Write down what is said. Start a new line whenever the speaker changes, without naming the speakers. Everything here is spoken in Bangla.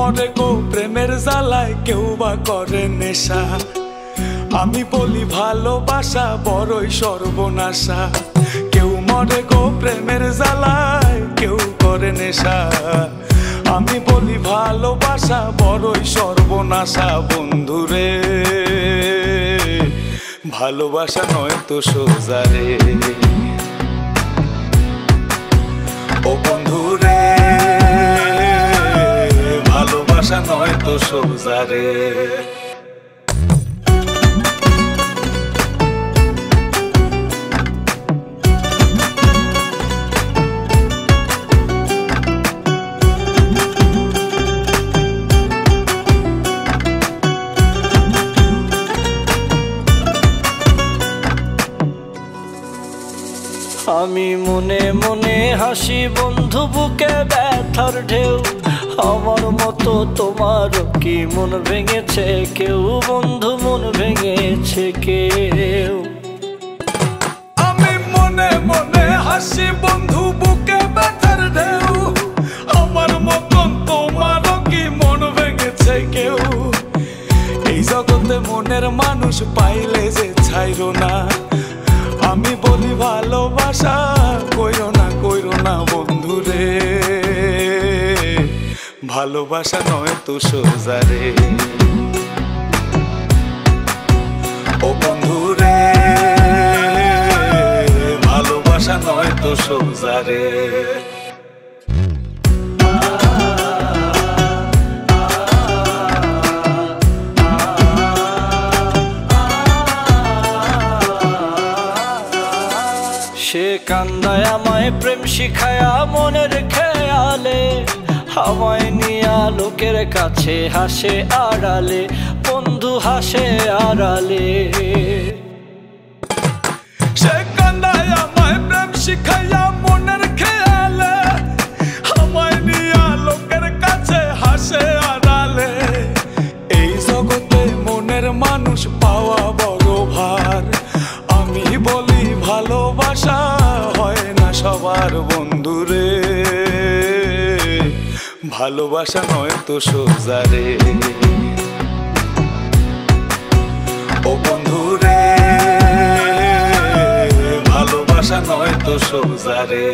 মরে গো প্রেমের জ্বালায়, কেউ বা করে নেশা। আমি বলি ভালোবাসা বড়ই সর্বনাশা। কেউ মরে গো প্রেমের জ্বালায়, কেউ করে নেশা। আমি বলি ভালোবাসা বড়ই সর্বনাশা। বন্ধুরে ভালোবাসা নয় তো সোজা রে, ও বন্ধুরে ভালোবাসা নয় তো সোজা রে।
আমি মনে মনে হাসি বন্ধু, বুকে ব্যথার ঢেউ। আমার মতো তোমার কি মন ভেঙেছে কেউ? বন্ধু মন ভেঙেছে কেউ?
আমি মনে মনে হাসি বন্ধু, বুকে ব্যথার ঢেউ। আমার মতন তোমারও কি মন ভেঙেছে কেউ? এই জগতে মনের মানুষ পাইলে যে ছাইরো না। আমি বলি ভালোবাসা কইরো না বন্ধুরে, ভালোবাসা নয় তো সোজা রে, ও বন্ধুরে ভালোবাসা নয় তো সোজা রে।
সে কান্দায় আমায় প্রেম শিখায়া মনের খেয়ালে, আমায় নিয়া লোকের কাছে হাসে আড়ালে, বন্ধু হাসে আড়ালে।
সে কান্দায় আমায় প্রেম শিখায়া মনের খেয়ালে, আমায় নিয়া লোকের কাছে হাসে আড়ালে। এই জগতে মনের মানুষ পাওয়া বড় ভার। আমি বলি ভালোবাসা হয় না সবার বন্ধুরে, ভালোবাসা নয় তো সোজা রে, ও বন্ধুরে ভালোবাসা নয় তো সোজা রে।